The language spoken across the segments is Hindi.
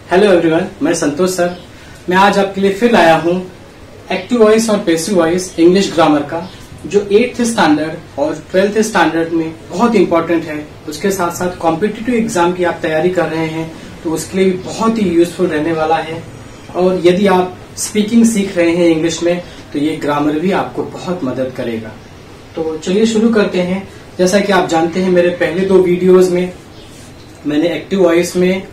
हेलो एवरीवन, मैं संतोष सर। मैं आज आपके लिए फिर आया हूँ एक्टिव वॉइस और पैसिव वॉइस इंग्लिश ग्रामर का, जो 8th स्टैंडर्ड और 12th स्टैंडर्ड में बहुत इंपॉर्टेंट है। उसके साथ साथ कॉम्पिटिटिव एग्जाम की आप तैयारी कर रहे हैं तो उसके लिए भी बहुत ही यूजफुल रहने वाला है। और यदि आप स्पीकिंग सीख रहे हैं इंग्लिश में तो ये ग्रामर भी आपको बहुत मदद करेगा। तो चलिए शुरू करते हैं। जैसा कि आप जानते हैं, मेरे पहले 2 वीडियोज में मैंने एक्टिव वॉइस में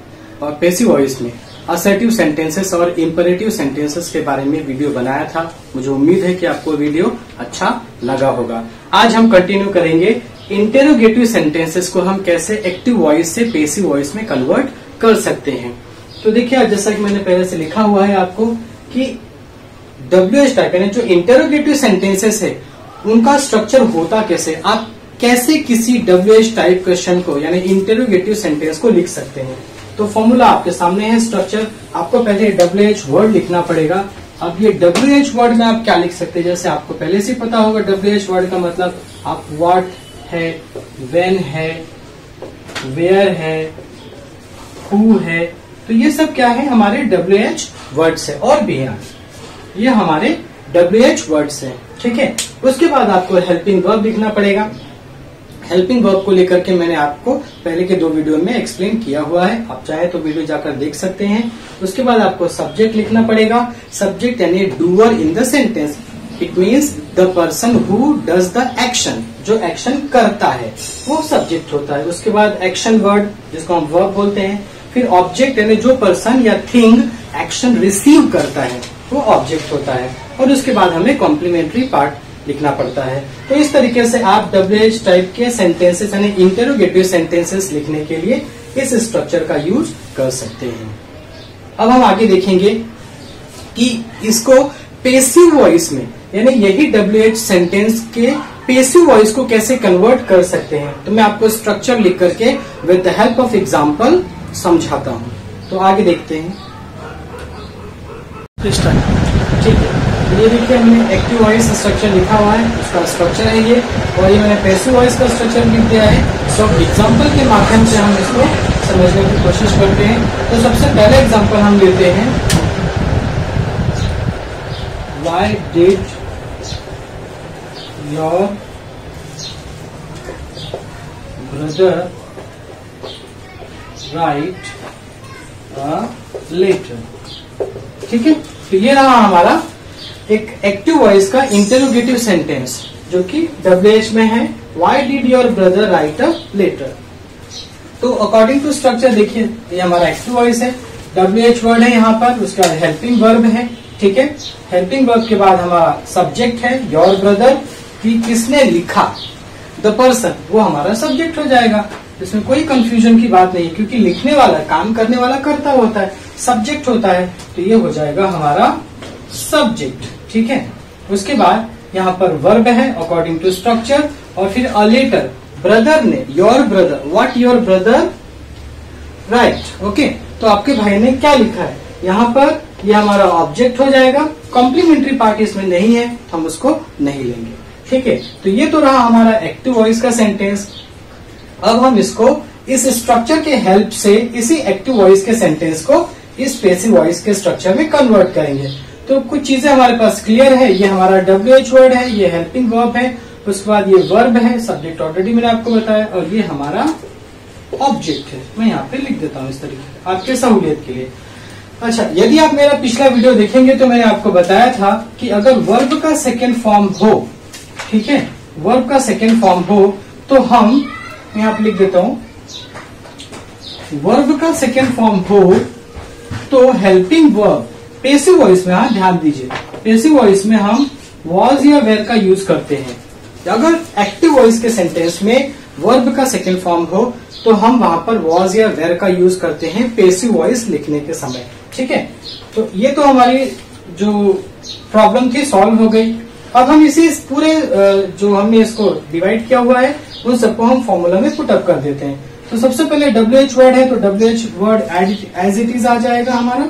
और पैसिव वॉइस में असर्टिव सेंटेंसेस और इंपरेटिव सेंटेंसेस के बारे में वीडियो बनाया था। मुझे उम्मीद है कि आपको वीडियो अच्छा लगा होगा। आज हम कंटिन्यू करेंगे इंटेरोगेटिव सेंटेंसेस को हम कैसे एक्टिव वॉइस से पैसिव वॉइस में कन्वर्ट कर सकते हैं। तो देखिए, जैसा कि मैंने पहले से लिखा हुआ है आपको कि WH टाइप यानी जो इंटेरोगेटिव सेंटेंसेस है उनका स्ट्रक्चर होता कैसे, आप कैसे किसी WH टाइप क्वेश्चन को यानी इंटेरोगेटिव सेंटेंस को लिख सकते हैं। तो फॉर्मूला आपके सामने है, स्ट्रक्चर। आपको पहले WH वर्ड लिखना पड़ेगा। अब ये WH वर्ड में आप क्या लिख सकते हैं, जैसे आपको पहले से पता होगा WH वर्ड का मतलब आप व्हाट है, व्हेन है, वेयर है, हु है, तो ये सब क्या है हमारे WH वर्ड्स है। और भी है, ये हमारे WH वर्ड्स है, ठीक है। उसके बाद आपको हेल्पिंग वर्ब लिखना पड़ेगा। हेल्पिंग वर्ब को लेकर के मैंने आपको पहले के 2 वीडियो में एक्सप्लेन किया हुआ है, आप चाहे तो वीडियो जाकर देख सकते हैं। उसके बाद आपको सब्जेक्ट लिखना पड़ेगा। सब्जेक्ट यानी doer in the sentence, it means the person who does the action, जो एक्शन करता है वो सब्जेक्ट होता है। उसके बाद एक्शन वर्ड जिसको हम वर्ब बोलते हैं। फिर ऑब्जेक्ट यानी जो पर्सन या थिंग एक्शन रिसीव करता है वो ऑब्जेक्ट होता है। और उसके बाद हमें कॉम्प्लीमेंट्री पार्ट लिखना पड़ता है। तो इस तरीके से आप WH टाइप के सेंटेंसेस यानी इंटेरोगेटिव सेंटेंसेस लिखने के लिए इस स्ट्रक्चर का यूज कर सकते हैं। अब हम आगे देखेंगे कि इसको पैसिव वॉइस में यानी यही WH सेंटेंस के पैसिव वॉइस को कैसे कन्वर्ट कर सकते हैं। तो मैं आपको स्ट्रक्चर लिख करके with the help of example समझाता हूं। तो आगे देखते हैं। ठीक है, ये देखिए हमने एक्टिव वॉइस स्ट्रक्चर लिखा हुआ है, उसका स्ट्रक्चर है ये, और ये मैंने पैसिव वॉइस का स्ट्रक्चर लिख दिया है। सो एग्जांपल के माध्यम से हम इसको समझने की कोशिश करते हैं। तो सबसे पहले एग्जांपल हम लेते हैं, why did your brother write a letter. ठीक है, तो ये रहा हमारा एक एक्टिव वॉइस का इंटेरोगेटिव सेंटेंस जो कि WH में है, why did your brother write a letter. तो अकॉर्डिंग टू स्ट्रक्चर देखिए, ये हमारा एक्टिव वॉइस है, WH वर्ड है यहाँ पर, उसके बाद हेल्पिंग वर्ब है, ठीक है। हेल्पिंग वर्ब के बाद हमारा सब्जेक्ट है योर ब्रदर, कि किसने लिखा, द पर्सन, वो हमारा सब्जेक्ट हो जाएगा। इसमें कोई कंफ्यूजन की बात नहीं, क्योंकि लिखने वाला, काम करने वाला कर्ता होता है, सब्जेक्ट होता है, तो ये हो जाएगा हमारा सब्जेक्ट, ठीक है। उसके बाद यहाँ पर वर्ब है अकॉर्डिंग टू स्ट्रक्चर, और फिर अ लेटर, ब्रदर ने, your brother, what your brother right, okay. तो आपके भाई ने क्या लिखा है, यहाँ पर ये हमारा ऑब्जेक्ट हो जाएगा। कॉम्प्लीमेंट्री पार्ट इसमें नहीं है, हम उसको नहीं लेंगे, ठीक है। तो ये तो रहा हमारा एक्टिव वॉइस का सेंटेंस। अब हम इसको इस स्ट्रक्चर के हेल्प से इसी एक्टिव वॉइस के सेंटेंस को इस पैसिव वॉइस के स्ट्रक्चर में कन्वर्ट करेंगे। तो कुछ चीजें हमारे पास क्लियर है, ये हमारा WH वर्ड है, ये हेल्पिंग वर्ब है, उसके बाद ये वर्ब है, सब्जेक्ट ऑलरेडी मैंने आपको बताया, और ये हमारा ऑब्जेक्ट है। मैं यहाँ पे लिख देता हूँ इस तरीके से आपके सहूलियत के लिए। अच्छा, यदि आप मेरा पिछला वीडियो देखेंगे तो मैंने आपको बताया था कि अगर वर्ब का सेकेंड फॉर्म हो, ठीक है, वर्ब का सेकेंड फॉर्म हो, तो हम यहाँ पे लिख देता हूँ, वर्ब का सेकेंड फॉर्म हो तो हेल्पिंग वर्ब पैसिव वॉइस में, ध्यान दीजिए, पैसिव वॉइस में हम वॉज या वेयर का यूज करते हैं। अगर एक्टिव वॉइस के सेंटेंस में वर्ब का सेकेंड फॉर्म हो तो हम वहां पर वॉज या वेयर का यूज करते हैं पैसिव वॉइस लिखने के समय, ठीक है। तो ये तो हमारी जो प्रॉब्लम थी सॉल्व हो गई। अब हम इसी पूरे जो हमने इसको डिवाइड किया हुआ है उन सबको हम फॉर्मूला में पुट अप कर देते हैं। तो सबसे पहले WH वर्ड है, तो WH word as it is आ जाएगा हमारा।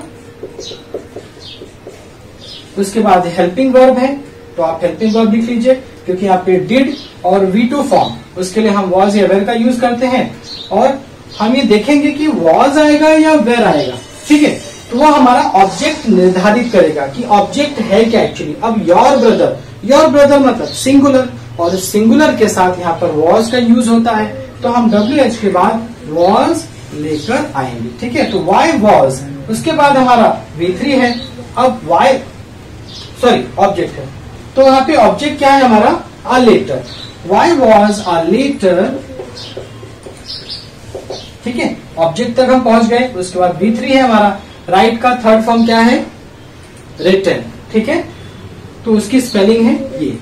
उसके बाद हेल्पिंग वर्ब है, तो आप हेल्पिंग वर्ब लिख लीजिए, क्योंकि यहाँ पे डिड और V2 फॉर्म, उसके लिए हम वॉज या वेयर का यूज करते हैं। और हम ये देखेंगे कि वॉज आएगा या वेयर आएगा। ठीक है। तो वो हमारा ऑब्जेक्ट निर्धारित करेगा कि ऑब्जेक्ट है क्या एक्चुअली। अब योर ब्रदर मतलब सिंगुलर, और सिंगुलर के साथ यहाँ पर वॉज का यूज होता है, तो हम WH के बाद वॉज लेकर आएंगे, ठीक है। तो वाई वॉज, उसके बाद हमारा V3 है। अब ऑब्जेक्ट है, तो यहाँ पे ऑब्जेक्ट क्या है हमारा, a letter. Why was a letter, ठीक है। ऑब्जेक्ट तक हम पहुंच गए। उसके बाद V3 है हमारा। राइट का थर्ड फॉर्म क्या है, रिटन, ठीक है। तो उसकी स्पेलिंग है ये,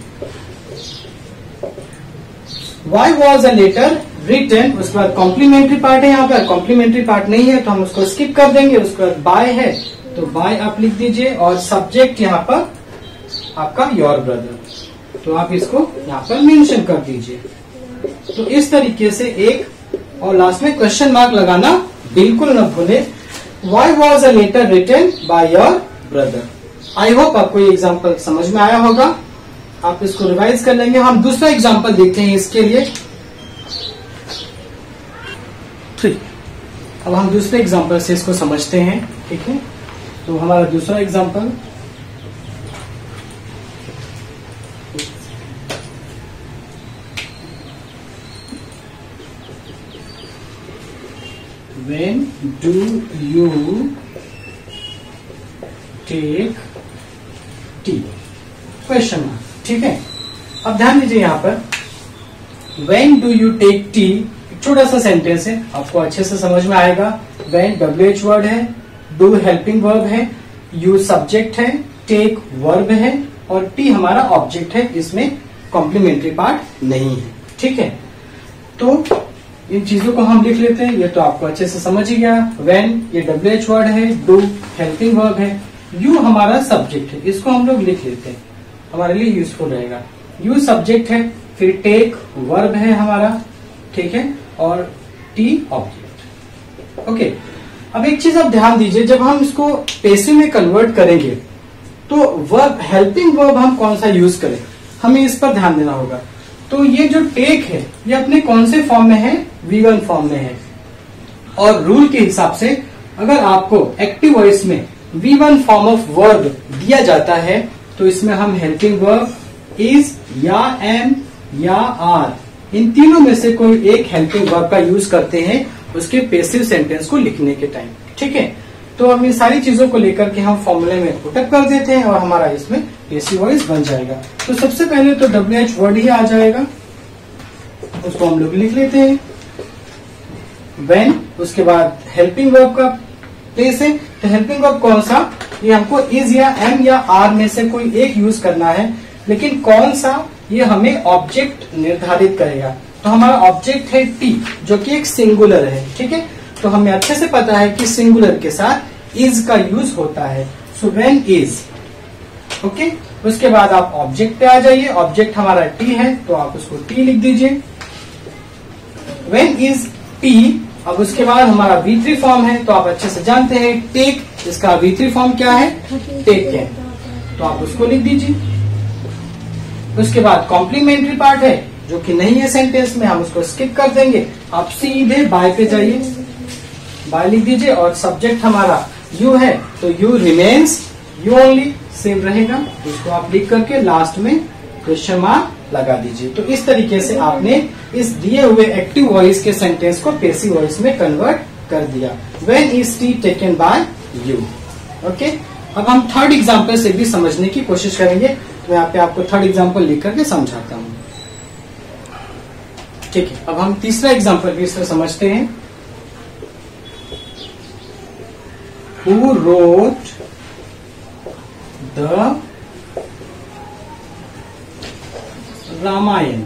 why was a letter written. उसके बाद कॉम्प्लीमेंट्री पार्ट है, यहाँ पर कॉम्प्लीमेंट्री पार्ट नहीं है तो हम उसको स्किप कर देंगे। उसके बाद बाय है तो बाय आप लिख दीजिए, और सब्जेक्ट यहाँ पर आपका योर ब्रदर, तो आप इसको यहाँ पर मेंशन कर दीजिए। तो इस तरीके से एक, और लास्ट में क्वेश्चन मार्क लगाना बिल्कुल न भूले। Why was a letter written by your brother. I hope आपको ये एग्जाम्पल समझ में आया होगा। आप इसको रिवाइज कर लेंगे। हम दूसरा एग्जाम्पल देखते हैं इसके लिए। ठीक, अब हम दूसरे एग्जाम्पल से इसको समझते हैं, ठीक है। तो हमारा दूसरा example, when do you take tea, question mark, ठीक है। अब ध्यान दीजिए यहाँ पर when do you take tea, छोटा सा सेंटेंस है, आपको अच्छे से समझ में आएगा। when WH वर्ड है, do हेल्पिंग वर्ब है, you सब्जेक्ट है, take वर्ब है, और टी हमारा ऑब्जेक्ट है। इसमें कॉम्प्लीमेंट्री पार्ट नहीं है, ठीक है। तो इन चीजों को हम लिख लेते हैं। ये तो आपको अच्छे से समझ ही गया। when ये WH वर्ड है, do हेल्पिंग वर्ब है, you हमारा सब्जेक्ट है। इसको हम लोग लिख लेते हैं, हमारे लिए यूजफुल रहेगा। you सब्जेक्ट है, फिर take वर्ब है हमारा, ठीक है, और टी ऑब्जेक्ट। ओके, अब एक चीज आप ध्यान दीजिए, जब हम इसको पैसिव में कन्वर्ट करेंगे तो वर्ब, हेल्पिंग वर्ब हम कौन सा यूज करें, हमें इस पर ध्यान देना होगा। तो ये जो टेक है ये अपने कौन से फॉर्म में है, V1 फॉर्म में है। और रूल के हिसाब से अगर आपको एक्टिव वॉइस में V1 फॉर्म ऑफ वर्ब दिया जाता है तो इसमें हम हेल्पिंग वर्ब इज या एम या आर, इन तीनों में से कोई एक हेल्पिंग वर्ब का यूज करते हैं उसके पैसिव सेंटेंस को लिखने के टाइम, ठीक है। तो हम इन सारी चीजों को लेकर के हम फॉर्मूले में पुटअप कर देते हैं और हमारा इसमें पैसिव वॉइस बन जाएगा। तो सबसे पहले तो WH वर्ड ही आ जाएगा, उसको हम लोग लिख लेते हैं। when, उसके बाद हेल्पिंग वर्ब का प्लेस है, तो हेल्पिंग वर्ब कौन सा, ये हमको इज या एम या आर में से कोई एक यूज करना है, लेकिन कौन सा ये हमें ऑब्जेक्ट निर्धारित करेगा। तो हमारा ऑब्जेक्ट है टी, जो कि एक सिंगुलर है, ठीक है। तो हमें अच्छे से पता है कि सिंगुलर के साथ इज का यूज होता है। So when is, okay. उसके बाद आप ऑब्जेक्ट पे आ जाइए। ऑब्जेक्ट हमारा टी है तो आप उसको टी लिख दीजिए। When is T. अब उसके बाद हमारा V3 फॉर्म है, तो आप अच्छे से जानते हैं टेक, इसका V3 फॉर्म क्या है, टेक है, तो आप उसको लिख दीजिए। उसके बाद कॉम्प्लीमेंट्री पार्ट है जो कि नहीं है सेंटेंस में, हम उसको स्किप कर देंगे। आप सीधे बाय पे जाइए, बाय लिख दीजिए, और सब्जेक्ट हमारा यू है तो you remains, you only same रहेगा। उसको आप लिख करके लास्ट में क्वेश्चन मार्क लगा दीजिए। तो इस तरीके से आपने इस दिए हुए एक्टिव वॉइस के सेंटेंस को पैसिव वॉइस में कन्वर्ट कर दिया। When is tea taken by you? Okay, अब हम थर्ड एग्जाम्पल से भी समझने की कोशिश करेंगे। तो यहाँ पे आपको थर्ड एग्जाम्पल लिख करके समझाता हूँ, ठीक है। अब हम तीसरा एग्जाम्पल भी इसमें समझते हैं। Who wrote the Ramayana,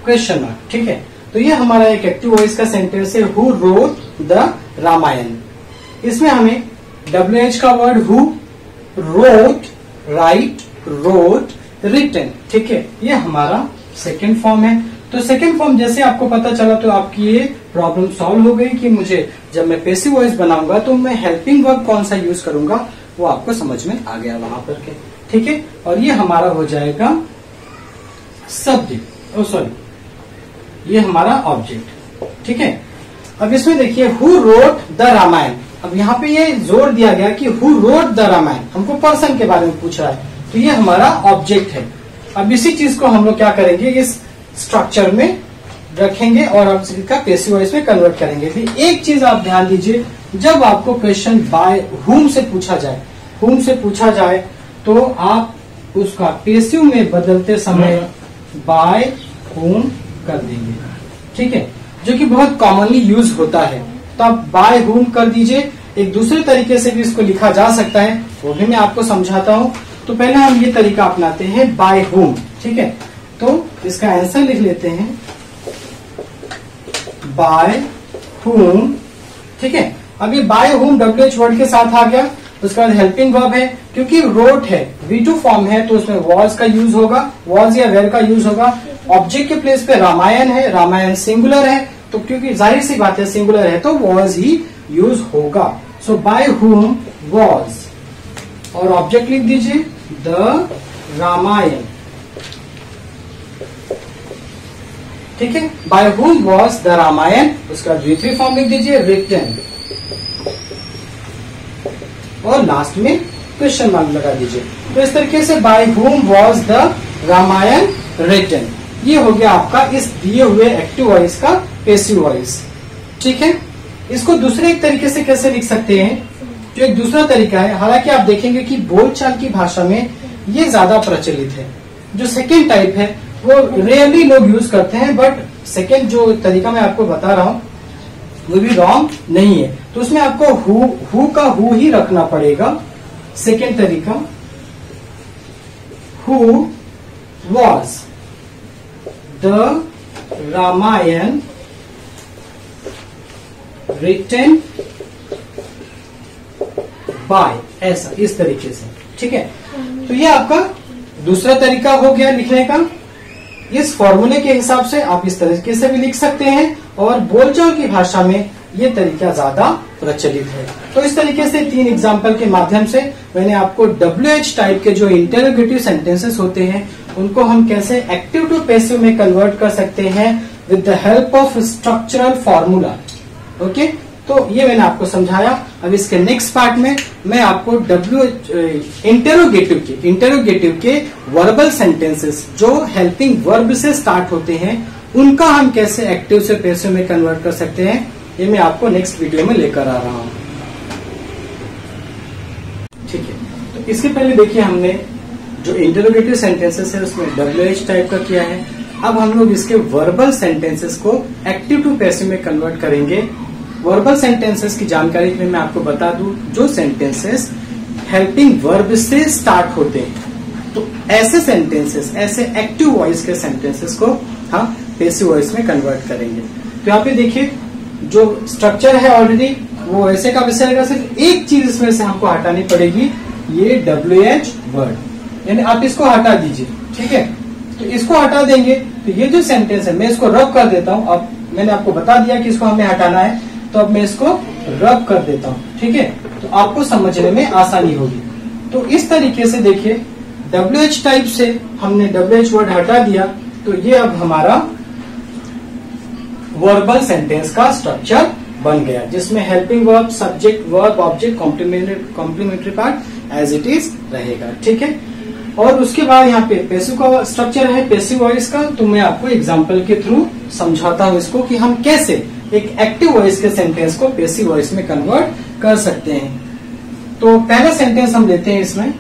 question mark, ठीक है। तो ये हमारा एक एक्टिव वॉइस का सेंटेंस है, हु रोट द रामायण। इसमें हमें WH का word who, wrote, right, wrote, written, ठीक है, ये हमारा सेकेंड फॉर्म है। तो सेकेंड फॉर्म जैसे आपको पता चला तो आपकी ये प्रॉब्लम सॉल्व हो गई कि मुझे जब मैं पैसिव वॉइस बनाऊंगा तो मैं हेल्पिंग वर्ब कौन सा यूज करूंगा, वो आपको समझ में आ गया वहां पर के, ठीक है। और ये हमारा हो जाएगा सब्जेक्ट, ये हमारा ऑब्जेक्ट, ठीक है। अब इसमें देखिए हु रोट द रामायण। अब यहाँ पे ये जोर दिया गया कि हु रोट द रामायण, हमको पर्सन के बारे में पूछ रहा है, तो ये हमारा ऑब्जेक्ट है। अब इसी चीज को हम लोग क्या करेंगे, इस स्ट्रक्चर में रखेंगे और अब इसका पैसिव वॉइस में कन्वर्ट करेंगे। एक चीज आप ध्यान दीजिए, जब आपको क्वेश्चन बाय हुम से पूछा जाए, तो आप उसका पैसिव में बदलते समय बाय हुम कर देंगे, ठीक है, जो कि बहुत कॉमनली यूज होता है। तो आप बाय हुम कर दीजिए। एक दूसरे तरीके से भी इसको लिखा जा सकता है, वो भी मैं आपको समझाता हूं। तो पहले हम ये तरीका अपनाते हैं बाय हुम, ठीक है। तो इसका आंसर लिख लेते हैं बाय हुम, ठीक है। अब ये बाय हुम WH वर्ड के साथ आ गया। उसके बाद हेल्पिंग वर्ब है, क्योंकि रोट है, V2 फॉर्म है, तो उसमें वॉज का यूज होगा, वॉज या वेर का यूज होगा। ऑब्जेक्ट के प्लेस पे रामायण है, रामायण सिंगुलर है, तो क्योंकि जाहिर सी बात है सिंगुलर है तो वॉज ही यूज होगा। सो बाय हुम वॉज, और ऑब्जेक्ट लिख दीजिए द रामायण, ठीक है। By whom was the Ramayan. उसका V3 फॉर्म लिख दीजिए रिटन, और लास्ट में क्वेश्चन मार्क लगा दीजिए। तो इस तरीके से by whom was the Ramayana written, ये हो गया आपका इस दिए हुए एक्टिव वॉइस का पैसिव वॉइस, ठीक है। इसको दूसरे एक तरीके से कैसे लिख सकते हैं, जो एक दूसरा तरीका है, हालांकि आप देखेंगे कि बोलचाल की भाषा में ये ज्यादा प्रचलित है। जो सेकेंड टाइप है वो रेयरली लोग यूज करते हैं, बट सेकेंड जो तरीका मैं आपको बता रहा हूं वो भी रॉन्ग नहीं है। तो उसमें आपको हु का हु ही रखना पड़ेगा। सेकेंड तरीका, who was the Ramayana written by, ऐसा इस तरीके से, ठीक है। तो ये आपका दूसरा तरीका हो गया लिखने का। इस फॉर्मूले के हिसाब से आप इस तरीके से भी लिख सकते हैं, और बोलचाल की भाषा में ये तरीका ज्यादा प्रचलित है। तो इस तरीके से 3 एग्जाम्पल के माध्यम से मैंने आपको WH टाइप के जो इंटेरोगेटिव सेंटेंसेस होते हैं उनको हम कैसे एक्टिव टू पैसिव में कन्वर्ट कर सकते हैं with the help of structural formula. Okay, तो ये मैंने आपको समझाया। अब इसके नेक्स्ट पार्ट में मैं आपको इंटेरोगेटिव के वर्बल सेंटेंसेस जो हेल्पिंग वर्ब से स्टार्ट होते हैं उनका हम कैसे एक्टिव से पैसिव में कन्वर्ट कर सकते हैं, ये मैं आपको नेक्स्ट वीडियो में लेकर आ रहा हूं, ठीक है। तो इसके पहले देखिए हमने जो इंटेरोगेटिव सेंटेंसेस है उसमें WH टाइप का किया है। अब हम लोग इसके वर्बल सेंटेंसेस को एक्टिव टू पैसिव में कन्वर्ट करेंगे। वर्बल सेंटेंसेस की जानकारी के लिए मैं आपको बता दूं, जो सेंटेंसेस हेल्पिंग वर्ब से स्टार्ट होते हैं, तो ऐसे सेंटेंसेस, ऐसे एक्टिव वॉइस के सेंटेंसेस को हम पैसिव वॉइस में कन्वर्ट करेंगे। तो यहाँ पे देखिए जो स्ट्रक्चर है ऑलरेडी वो ऐसे का वैसे रहेगा, सिर्फ एक चीज इसमें से हमको हटानी पड़ेगी, ये WH वर्ड, यानी आप इसको हटा दीजिए, ठीक है। तो इसको हटा देंगे तो ये जो सेंटेंस है मैं इसको रब कर देता हूं। अब मैंने आपको बता दिया कि इसको हमें हटाना है, तो अब मैं इसको रब कर देता हूं, ठीक है, तो आपको समझने में आसानी होगी। तो इस तरीके से देखिए WH टाइप से हमने WH वर्ड हटा दिया, तो ये अब हमारा वर्बल सेंटेंस का स्ट्रक्चर बन गया, जिसमें helping verb, subject, verb, object, complementary part as it is रहेगा, ठीक है। और उसके बाद यहाँ पे पैसिव का स्ट्रक्चर है, पैसिव वॉइस का, तो मैं आपको एग्जांपल के थ्रू समझाता हूँ इसको कि हम कैसे एक एक्टिव वॉइस के सेंटेंस को पैसिव वॉइस में कन्वर्ट कर सकते हैं। तो पहला सेंटेंस हम लेते हैं इसमें,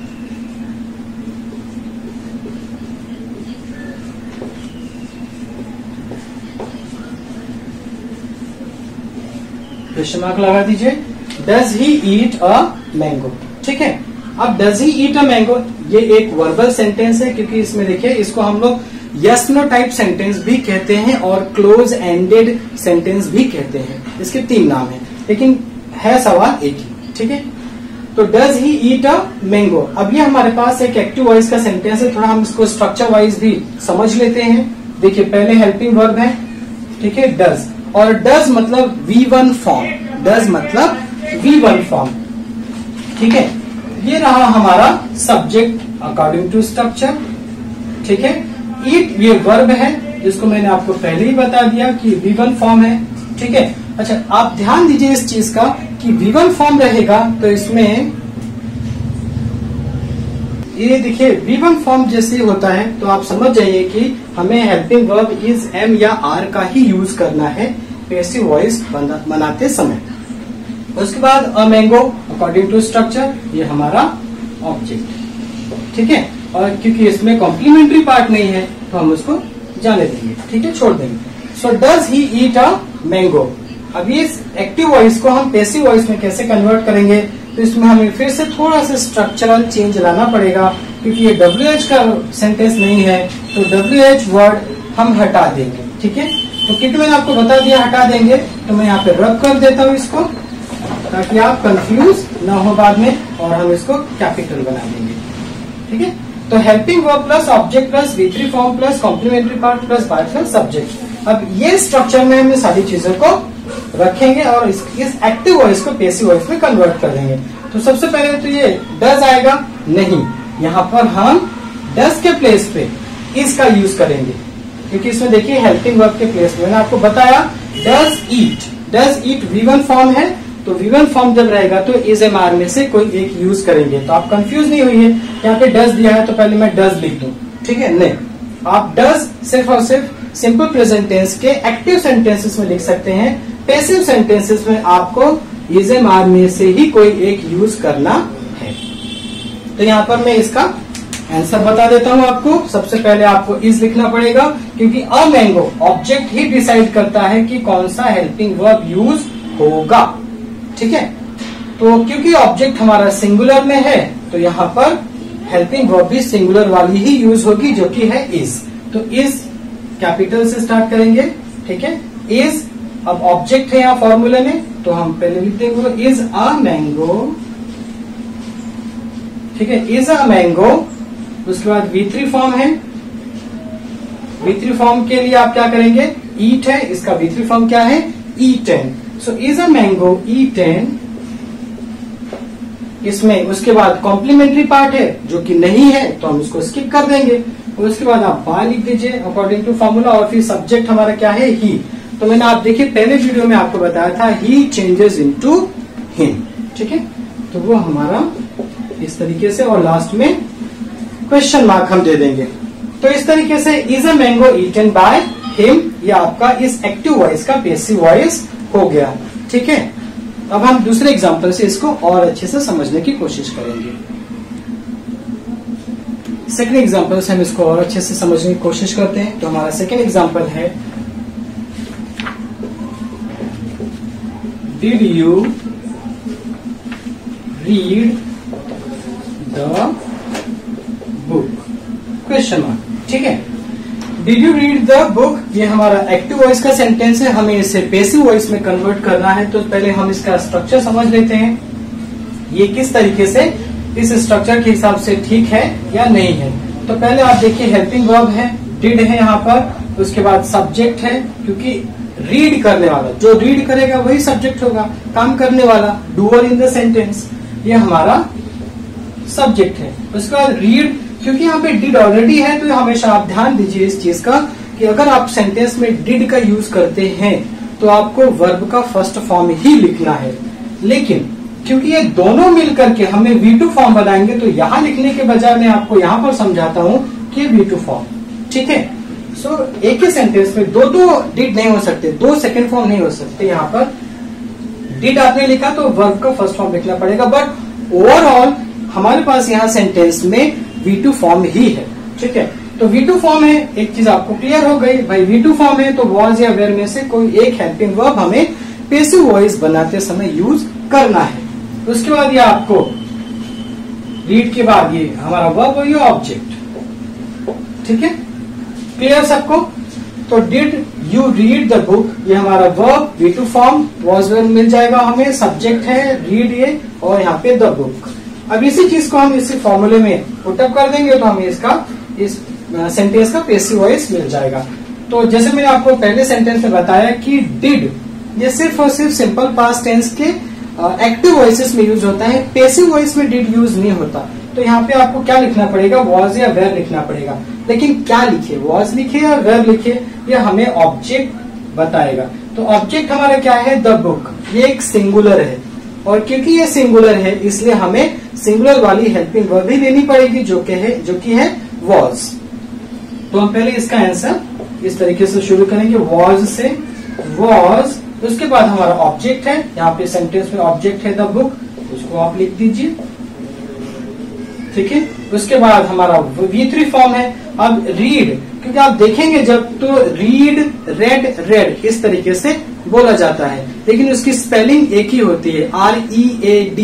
क्वेश्चन मार्क लगा दीजिए, does he eat a mango, ठीक है। अब does he eat a mango ये एक वर्बल सेंटेंस है, क्योंकि इसमें देखिए इसको हम लोग यस नो टाइप सेंटेंस भी कहते हैं और क्लोज एंडेड सेंटेंस भी कहते हैं। इसके 3 नाम हैं, लेकिन है सवाल एक ही, ठीक है। तो does he eat a mango, अब ये हमारे पास एक एक्टिव वॉइस का सेंटेंस है, थोड़ा हम इसको स्ट्रक्चर वाइज भी समझ लेते हैं। देखिए पहले हेल्पिंग वर्ब है, ठीक है, डज, और डज मतलब V1 फॉर्म, डज मतलब V1 फॉर्म, ठीक है। ये रहा हमारा सब्जेक्ट अकॉर्डिंग टू स्ट्रक्चर, ठीक है। ईट ये वर्ब है, जिसको मैंने आपको पहले ही बता दिया कि V1 फॉर्म है, ठीक है। अच्छा, आप ध्यान दीजिए इस चीज का कि V1 फॉर्म रहेगा तो इसमें ये देखिए V1 फॉर्म जैसे होता है तो आप समझ जाइए कि हमें हेल्पिंग वर्ब इज एम या आर का ही यूज करना है पैसिव वॉइस बनाते समय। उसके बाद a mango according to structure, ये हमारा ऑब्जेक्ट, ठीक है। और क्योंकि इसमें कॉम्प्लीमेंट्री पार्ट नहीं है तो हम उसको जाने देंगे, ठीक है, छोड़ देंगे। So does he eat a mango. अब इस एक्टिव वॉइस को हम पैसिव वॉइस में कैसे कन्वर्ट करेंगे, तो इसमें हमें फिर से थोड़ा सा स्ट्रक्चरल चेंज लाना पड़ेगा, क्योंकि ये WH का सेंटेंस नहीं है तो WH वर्ड हम हटा देंगे, ठीक है। तो क्योंकि मैंने आपको बता दिया हटा देंगे, तो मैं यहाँ पे रब कर देता हूँ इसको, ताकि आप कंफ्यूज ना हो बाद में, और हम इसको कैपिटल बना देंगे, ठीक है। तो helping verb plus object plus V3 form plus complementary part plus by plus subject. अब ये स्ट्रक्चर में हम सारी चीजों को रखेंगे और इस एक्टिव वॉइस को पैसिव वॉइस में कन्वर्ट कर देंगे। तो सबसे पहले तो ये डज आएगा नहीं, यहाँ पर हम डज के प्लेस पे इज का यूज करेंगे, क्योंकि इसमें देखिए हेल्पिंग वर्ब के प्लेस में मैंने आपको बताया डज ईट V1 फॉर्म है, तो V1 फॉर्म जब रहेगा तो इज एम आर में से कोई एक यूज करेंगे। तो आप कंफ्यूज नहीं हुई है, यहाँ पे डज दिया है तो पहले मैं डज लिख दूं, ठीक है, नहीं, आप डज सिर्फ और सिर्फ सिंपल प्रेजेंट टेंस के एक्टिव सेंटेंसेस में लिख सकते हैं। पैसिव सेंटेंसेस में आपको इज एम आर में से ही कोई एक यूज करना है। तो यहाँ पर मैं इसका आंसर बता देता हूँ आपको। सबसे पहले आपको इज लिखना पड़ेगा, क्योंकि a mango object he decide करता है कि कौन सा हेल्पिंग वर्ब यूज होगा, ठीक है। तो क्योंकि ऑब्जेक्ट हमारा सिंगुलर में है तो यहाँ पर हेल्पिंग वर्ब भी सिंगुलर वाली ही यूज होगी, जो कि है इज। तो इज कैपिटल से स्टार्ट करेंगे, ठीक है। इज अब ऑब्जेक्ट है यहाँ फॉर्मूले में, तो हम पहले लिख देंगे इज अ मैंगो, ठीक है, इज अ मैंगो। उसके बाद V3 फॉर्म है, V3 फॉर्म के लिए आप क्या करेंगे, ईट है, इसका V3 फॉर्म क्या है, eaten. So is a mango eaten. इसमें उसके बाद कॉम्प्लीमेंट्री पार्ट है जो कि नहीं है, तो हम उसको स्किप कर देंगे। और उसके बाद आप बाय लिख दीजिए अकॉर्डिंग टू फॉर्मूला, और फिर सब्जेक्ट हमारा क्या है, ही। तो मैंने आप देखिए पहले वीडियो में आपको बताया था ही चेंजेस इनटू हिम, ठीक है। तो वो हमारा इस तरीके से, और लास्ट में क्वेश्चन मार्क हम दे देंगे। तो इस तरीके से is a mango eaten by him, ये आपका इस एक्टिव वॉइस का पैसिव वॉइस हो गया, ठीक है। अब हम दूसरे एग्जांपल से इसको और अच्छे से समझने की कोशिश करेंगे। सेकंड एग्जांपल से हम इसको और अच्छे से समझने की कोशिश करते हैं। तो हमारा सेकंड एग्जांपल है, did you read the book, question mark, ठीक है। Did you read the book, ये हमारा एक्टिव वॉइस का सेंटेंस है, हमें इसे पैसिव वॉइस में कन्वर्ट करना है। तो पहले हम इसका स्ट्रक्चर समझ लेते हैं, ये किस तरीके से इस स्ट्रक्चर के हिसाब से ठीक है या नहीं है। तो पहले आप देखिए हेल्पिंग वर्ब है, डिड है यहाँ पर, उसके बाद सब्जेक्ट है, क्योंकि रीड करने वाला, जो रीड करेगा वही सब्जेक्ट होगा, काम करने वाला, डूअर इन द सेंटेंस, ये हमारा सब्जेक्ट है। उसके बाद रीड, क्योंकि यहाँ पे डिड ऑलरेडी है, तो हमेशा आप ध्यान दीजिए इस चीज का कि अगर आप सेंटेंस में डिड का यूज करते हैं तो आपको वर्ब का फर्स्ट फॉर्म ही लिखना है। लेकिन क्योंकि ये दोनों मिलकर के हमें V2 फॉर्म बनाएंगे, तो यहाँ लिखने के बजाय मैं आपको यहाँ पर समझाता हूँ कि V2 फॉर्म, ठीक है। सो एक ही सेंटेंस में दो डिड नहीं हो सकते, दो सेकंड फॉर्म नहीं हो सकते। यहाँ पर डिड आपने लिखा तो वर्ब का फर्स्ट फॉर्म लिखना पड़ेगा, बट ओवरऑल हमारे पास यहाँ सेंटेंस में V2 फॉर्म ही है, ठीक है। तो V2 फॉर्म है, एक चीज आपको क्लियर हो गई भाई, V2 फॉर्म है तो वॉज या वेयर में से कोई एक हेल्पिंग वर्ब हमें पैसिव वॉइस बनाते समय यूज करना है। उसके बाद ये आपको रीड के बाद ये हमारा वर्ब और ये ऑब्जेक्ट, ठीक है, क्लियर सबको। तो did you read the book, ये हमारा verb V2 form, was were मिल जाएगा हमें, सब्जेक्ट है रीड ये, और यहाँ पे द बुक। अब इसी चीज को हम इसी फॉर्मूले में पुटअप कर देंगे तो हमें इसका इस सेंटेंस का पैसिव वॉइस मिल जाएगा। तो जैसे मैंने आपको पहले सेंटेंस में बताया कि डिड ये सिर्फ और सिर्फ सिंपल पास्ट टेंस के एक्टिव वॉइसेस में यूज होता है, पैसिव वॉइस में डिड यूज नहीं होता। तो यहाँ पे आपको क्या लिखना पड़ेगा, वॉज या वेयर लिखना पड़ेगा। लेकिन क्या लिखे, वॉज लिखे या वेयर लिखे, ये हमें ऑब्जेक्ट बताएगा। तो ऑब्जेक्ट हमारा क्या है, द बुक, ये एक सिंगुलर है, और क्योंकि ये सिंगुलर है इसलिए हमें सिंगुलर वाली हेल्पिंग वर्ब भी लेनी पड़ेगी जो कि है वॉज। तो हम पहले इसका आंसर इस तरीके से शुरू करेंगे, वॉज से वॉज, उसके बाद हमारा ऑब्जेक्ट है, यहाँ पे सेंटेंस में ऑब्जेक्ट है द बुक, उसको आप लिख दीजिए, ठीक है। उसके बाद हमारा V3 फॉर्म है। अब रीड, क्योंकि आप देखेंगे जब तो रीड, रेड, रेड इस तरीके से बोला जाता है, लेकिन उसकी स्पेलिंग एक ही होती है READ,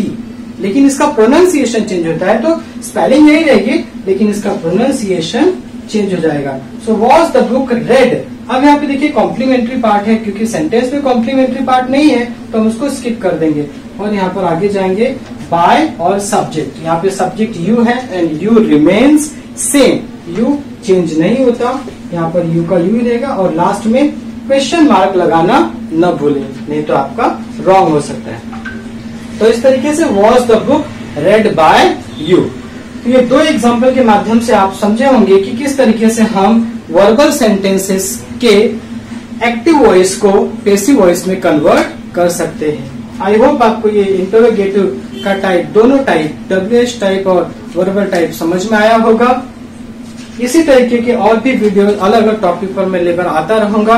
लेकिन इसका प्रोनाउंसिएशन चेंज होता है। तो स्पेलिंग यही रहेगी लेकिन इसका प्रोनाउंसिएशन चेंज हो जाएगा। So was the book red. अब यहाँ पे देखिए कॉम्प्लीमेंट्री पार्ट है, क्योंकि सेंटेंस में कॉम्प्लीमेंट्री पार्ट नहीं है तो हम उसको स्किप कर देंगे और यहाँ पर आगे जाएंगे बाय और सब्जेक्ट। यहाँ पे सब्जेक्ट यू है and you remains same, you change नहीं होता, यहाँ पर यू का यू ही रहेगा और लास्ट में क्वेश्चन मार्क लगाना न भूलें, नहीं तो आपका रॉन्ग हो सकता है। तो इस तरीके से was the book read by you. तो ये दो एग्जाम्पल के माध्यम से आप समझे होंगे कि किस तरीके से हम वर्बल सेंटेंसेस के एक्टिव वॉइस को पैसिव वॉइस में कन्वर्ट कर सकते हैं। आई होप आपको ये इंटरोगेटिव का टाइप, दोनों टाइप, WH टाइप और वर्बल टाइप समझ में आया होगा। इसी तरीके के और भी वीडियो अलग अलग टॉपिक पर मैं लेकर आता रहूंगा।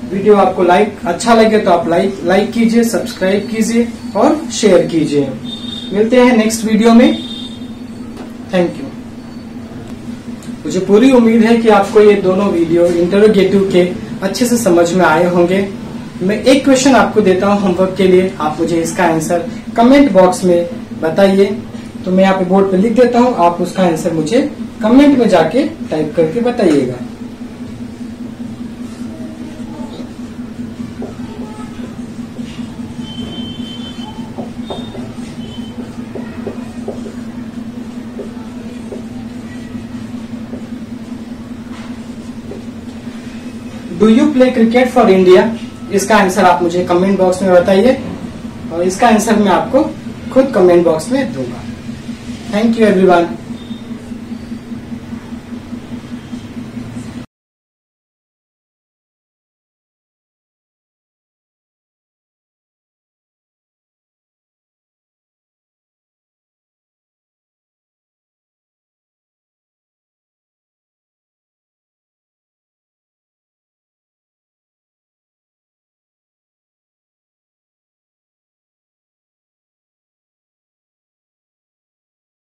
वीडियो आपको अच्छा लगे तो आप लाइक कीजिए, सब्सक्राइब कीजिए और शेयर कीजिए। मिलते हैं नेक्स्ट वीडियो में। Thank you. मुझे पूरी उम्मीद है कि आपको ये दोनों वीडियो इंटरोगेटिव के अच्छे से समझ में आए होंगे। मैं एक क्वेश्चन आपको देता हूँ होमवर्क के लिए, आप मुझे इसका आंसर कमेंट बॉक्स में बताइए। तो मैं यहाँ पे बोर्ड पे लिख देता हूँ, आप उसका आंसर मुझे कमेंट में जाके टाइप करके बताइएगा। Do you play cricket for India? इसका आंसर आप मुझे कमेंट बॉक्स में बताइए और इसका आंसर मैं आपको खुद कमेंट बॉक्स में दूंगा। Thank you everyone.